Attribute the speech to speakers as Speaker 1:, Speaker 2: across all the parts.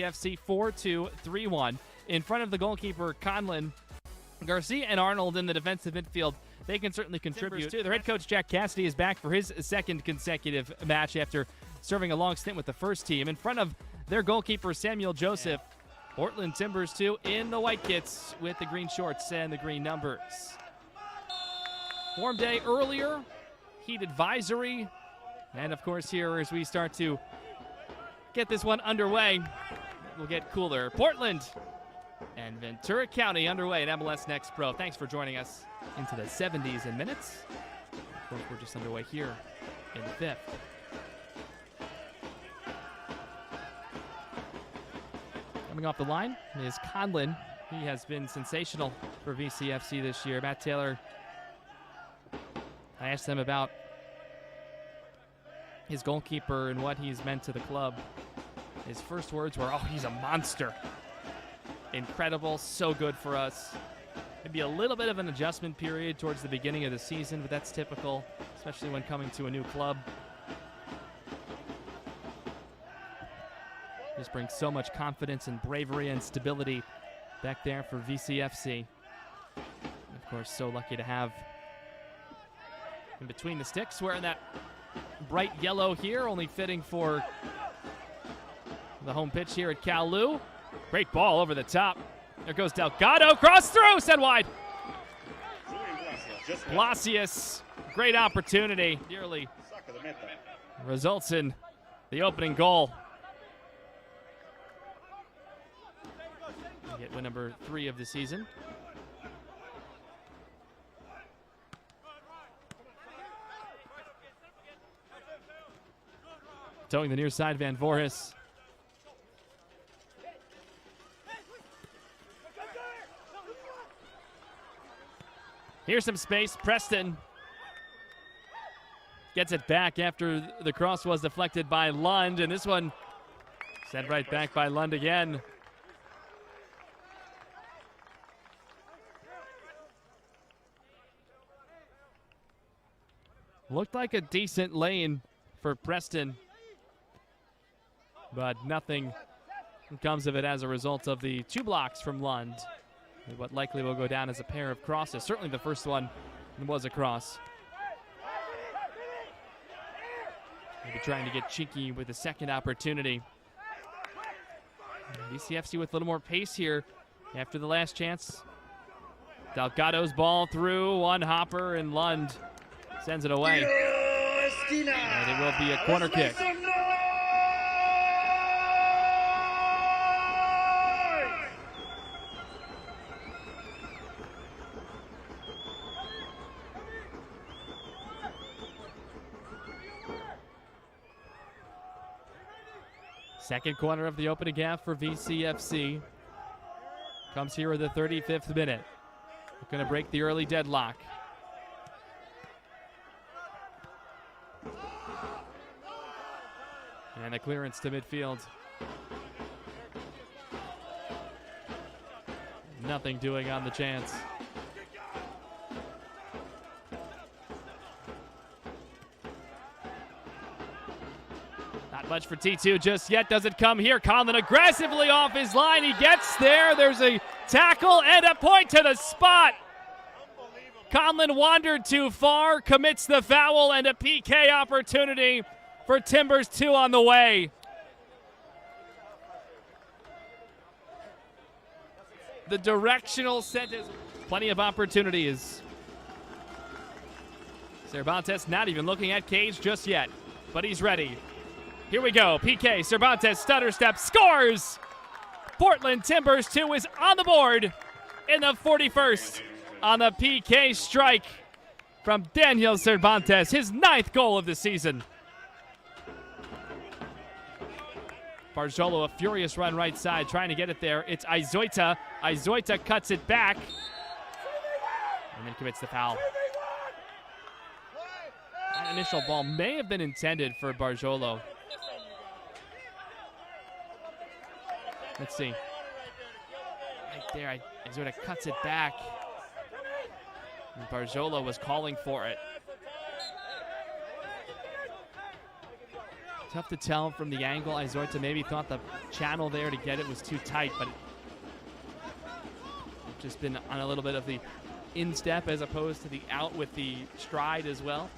Speaker 1: VCFC 4-2-3-1. In front of the goalkeeper, Conlon, Garcia and Arnold in the defensive midfield. They can certainly contribute. Their head coach, Jack Cassidy, is back for his second consecutive match after serving a long stint with the first team. In front of their goalkeeper, Samuel Joseph, Portland Timbers 2 in the white kits with the green shorts and the green numbers. Warm day earlier, heat advisory, and of course here as we start to get this one underway, we'll get cooler. Portland and Ventura County underway at MLS Next Pro. Thanks for joining us into the 70s and minutes. Of course, we're just underway here in the fifth. Coming off the line is Conlon. He has been sensational for VCFC this year. Matt Taylor, I asked him about his goalkeeper and what he's meant to the club. His first words were, "Oh, he's a monster. Incredible, so good for us." Maybe a little bit of an adjustment period towards the beginning of the season, but that's typical, especially when coming to a new club. Just brings so much confidence and bravery and stability back there for VCFC. And of course, so lucky to have in between the sticks, wearing that bright yellow here, only fitting for the home pitch here at Cal Lu. Great ball over the top. There goes Delgado, cross through, sent wide. Palacios, great opportunity. Nearly results in the opening goal. We get win number 3 of the season. Towing the near side, Van Voorhis. Here's some space. Preston gets it back after the cross was deflected by Lund, and this one sent right back by Lund again. Looked like a decent lane for Preston, but nothing comes of it as a result of the 2 blocks from Lund. What likely will go down as a pair of crosses. Certainly the first one was a cross. Maybe trying to get cheeky with a second opportunity. VCFC with a little more pace here after the last chance. Delgado's ball through, one hopper, and Lund sends it away. And it will be a corner kick. Second corner of the opening half for VCFC. Comes here in the 35th minute. We're going to break the early deadlock. And a clearance to midfield. Nothing doing on the chance. Not much for T2 just yet. Does it come here? Conlon aggressively off his line. He gets there. There's a tackle and a point to the spot. Conlon wandered too far, commits the foul, and a PK opportunity for Timbers 2 on the way. The directional sentence. Plenty of opportunities. Cervantes not even looking at Cage just yet, but he's ready. Here we go. PK, Cervantes, stutter step, scores! Portland Timbers 2 is on the board in the 41st on the PK strike from Daniel Cervantes, his 9th goal of the season. Barjolo, a furious run right side, trying to get it there. It's Izoita. Izoita cuts it back and then commits the foul. That initial ball may have been intended for Barjolo. Let's see. Right there, Izoita cuts it back. And Barjolo was calling for it. Tough to tell from the angle. Izorta maybe thought the channel there to get it was too tight, but just been on a little bit of the instep as opposed to the out with the stride as well.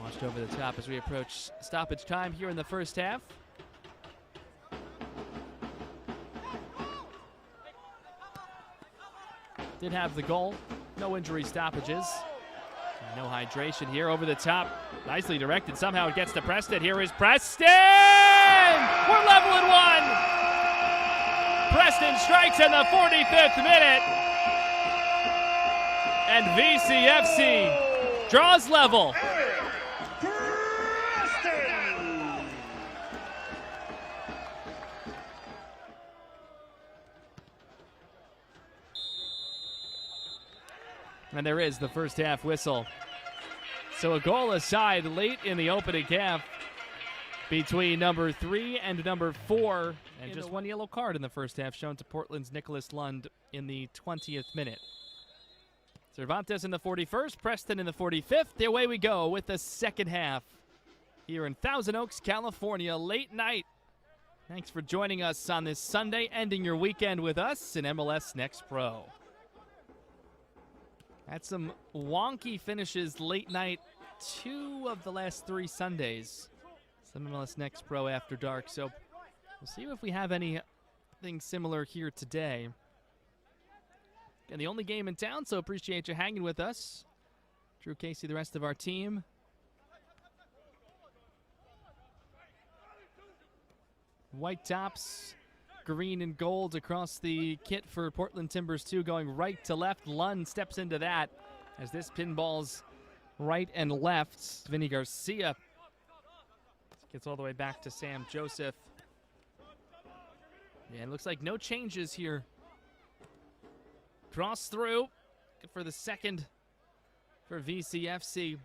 Speaker 1: Launched over the top as we approach stoppage time here in the first half. Did have the goal. No injury stoppages. No hydration here. Over the top. Nicely directed. Somehow it gets to Preston. Here is Preston! We're level at 1! Preston strikes in the 45th minute. And VCFC draws level. And there is the first half whistle. So a goal aside late in the opening half between number 3 and number 4. And just one yellow card in the first half shown to Portland's Nicholas Lund in the 20th minute. Cervantes in the 41st, Preston in the 45th. Away we go with the second half here in Thousand Oaks, California, late night. Thanks for joining us on this Sunday, ending your weekend with us in MLS Next Pro. Had some wonky finishes late night 2 of the last 3 Sundays. Some MLS Next Pro after dark. So we'll see if we have anything similar here today. And the only game in town, so appreciate you hanging with us. Drew Casey, the rest of our team. White tops, green and gold across the kit for Portland Timbers 2, going right to left. Lund steps into that as this pinballs right and left. Vinny Garcia gets all the way back to Sam Joseph. Yeah, it looks like no changes here. Cross through. Good for the second for VCFC.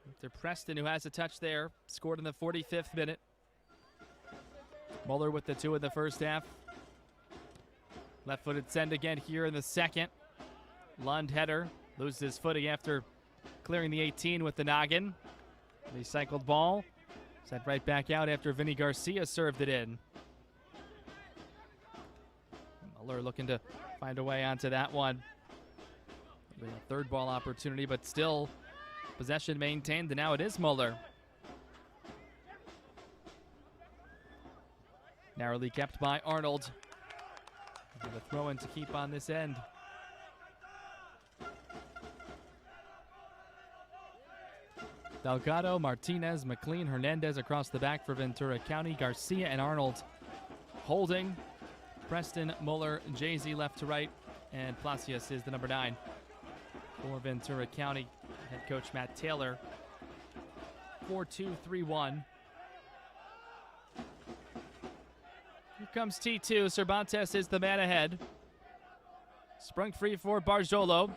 Speaker 1: After Preston, who has a touch there, scored in the 45th minute. Muller with the 2 in the first half. Left-footed send again here in the second. Lund header. Loses his footing after clearing the 18 with the noggin. Recycled ball. Sent right back out after Vinny Garcia served it in. Muller looking to find a way onto that one. A third ball opportunity, but still possession maintained, and now it is Muller. Narrowly kept by Arnold. And a throw-in to keep on this end. Delgado, Martinez, McLean, Hernandez across the back for Ventura County. Garcia and Arnold holding. Preston, Muller, Jay-Z left to right. And Placius is the number 9 for Ventura County. Head coach Matt Taylor. 4-2-3-1. Here comes T2. Cervantes is the man ahead. Sprung free for Barjolo.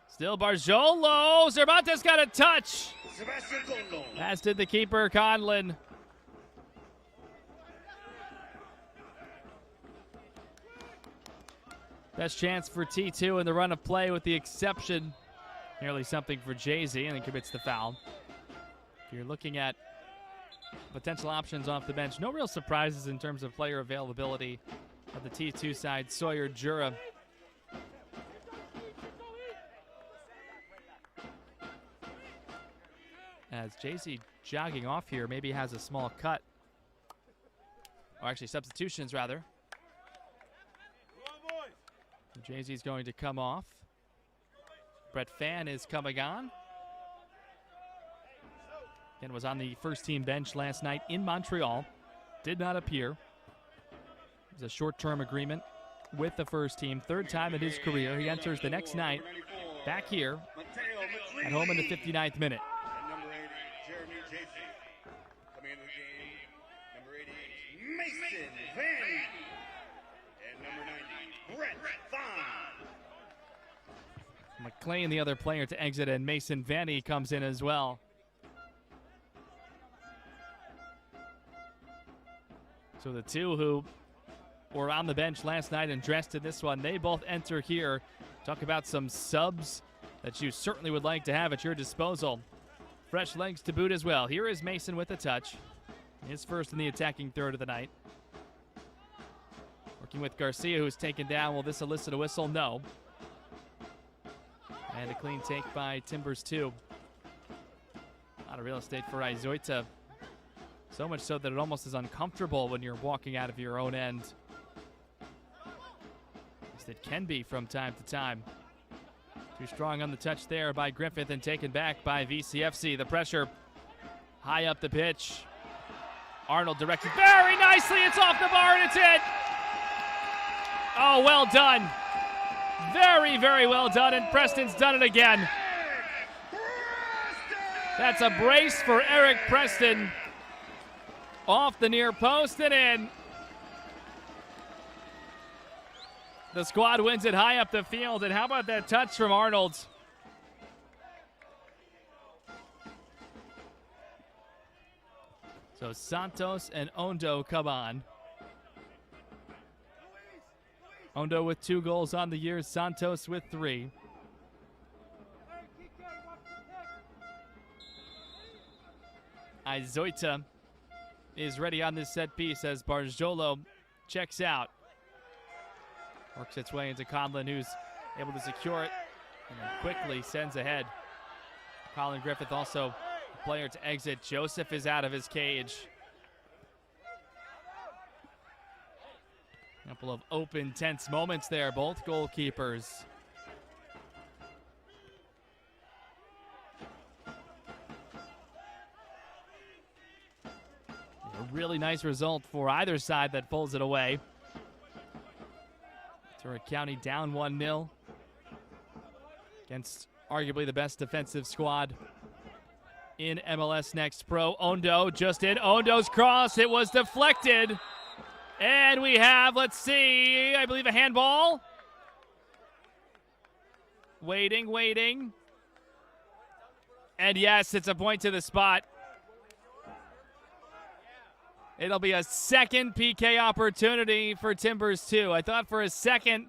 Speaker 1: Still Barjolo. Cervantes got a touch. As did the keeper, Conlon. Best chance for T2 in the run of play, with the exception, nearly something for Jay-Z, and then commits the foul. If you're looking at potential options off the bench, no real surprises in terms of player availability of the T2 side. Sawyer Jura. As Jay-Z jogging off here, maybe has a small cut. Or actually substitutions, rather. Jay-Z's going to come off. Brett Fan is coming on. And was on the first team bench last night in Montreal. Did not appear. It was a short-term agreement with the first team. Third time in his career. He enters the next night back here at home in the 59th minute. McLean, the other player to exit, and Mason Vanny comes in as well. So the two who were on the bench last night and dressed in this one, they both enter here Talk about some subs that you certainly would like to have at your disposal. Fresh legs to boot as well. Here is Mason with a touch. His first in the attacking third of the night. Working with Garcia, who's taken down. Will this elicit a whistle? No. And a clean take by Timbers2. A lot of real estate for Izoita. So much so that it almost is uncomfortable when you're walking out of your own end. At least it can be from time to time. Too strong on the touch there by Griffith and taken back by VCFC. The pressure high up the pitch. Arnold directed very nicely. It's off the bar and it's in. Oh, well done. Very, very well done. And Preston's done it again. That's a brace for Eric Preston. Off the near post and in. The squad wins it high up the field. And how about that touch from Arnold? So Santos and Ondo come on. Ondo with 2 goals on the year. Santos with 3. Izoita is ready on this set piece as Barjolo checks out. Works its way into Conlon, who's able to secure it and then quickly sends ahead. Colin Griffith also a player to exit. Joseph is out of his cage. A couple of open, tense moments there, both goalkeepers. A really nice result for either side that pulls it away. Ventura County down 1-0 against arguably the best defensive squad in MLS Next Pro. Ondo just in. Ondo's cross. It was deflected. And we have, let's see, I believe a handball. Waiting. And yes, it's a point to the spot. It'll be a second PK opportunity for Timbers2. I thought for a second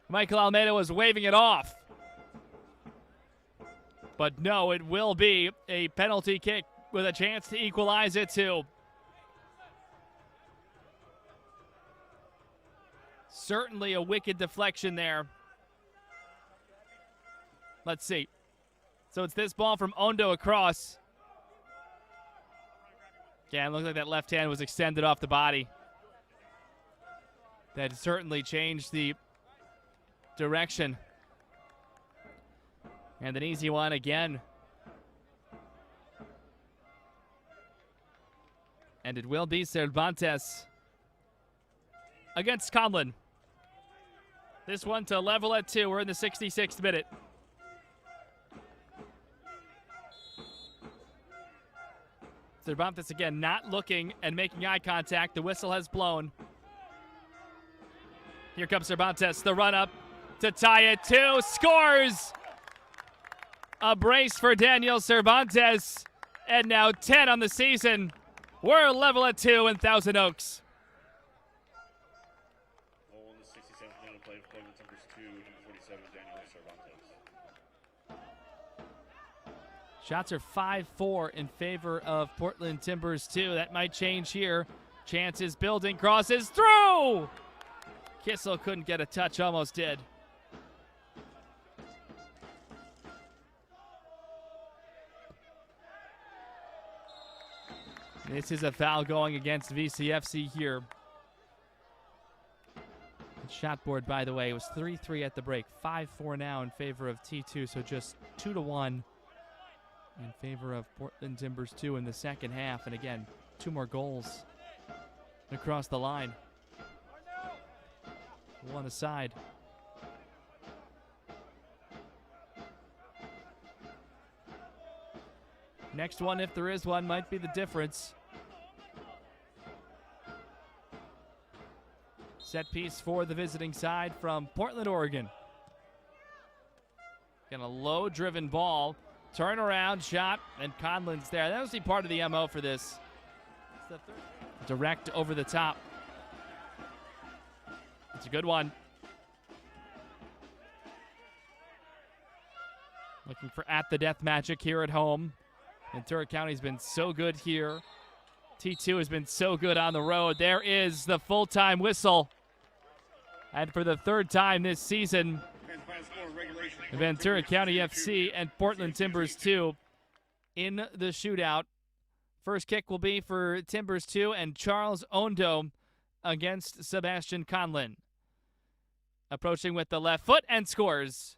Speaker 1: Michael Almeida was waving it off. But no, it will be a penalty kick with a chance to equalize it too. Certainly a wicked deflection there. Let's see. So it's this ball from Ondo across. Yeah, it looked like that left hand was extended off the body. That certainly changed the direction. And an easy one again. And it will be Cervantes against Conlon. This one to level at 2. We're in the 66th minute. Cervantes again not looking and making eye contact. The whistle has blown. Here comes Cervantes, the run up to tie it 2. Scores! A brace for Daniel Cervantes. And now 10 on the season. We're level at 2 in Thousand Oaks.
Speaker 2: Goal in the 67th minute of play for Timbers2, number 47, Daniel Cervantes.
Speaker 1: Shots are 5-4 in favor of Portland Timbers2. That might change here. Chances building, crosses through! Kissel couldn't get a touch, almost did. This is a foul going against VCFC here. Shot board, by the way, was 3-3 at the break. 5-4 now in favor of T2, so just 2-1 in favor of Portland Timbers2 in the second half. And again, 2 more goals across the line. 1 aside. Next one, if there is one, might be the difference. Set piece for the visiting side from Portland, Oregon. Again, a low-driven ball. Turnaround shot, and Conlon's there. That was the part of the MO for this. Direct over the top. It's a good one. Looking for at-the-death magic here at home. Ventura County's been so good here. T2 has been so good on the road. There is the full-time whistle. And for the third time this season, Ventura County FC and Portland Timbers 2 in the shootout. First kick will be for Timbers 2 and Charles Ondo against Sebastian Conlin. Approaching with the left foot and scores.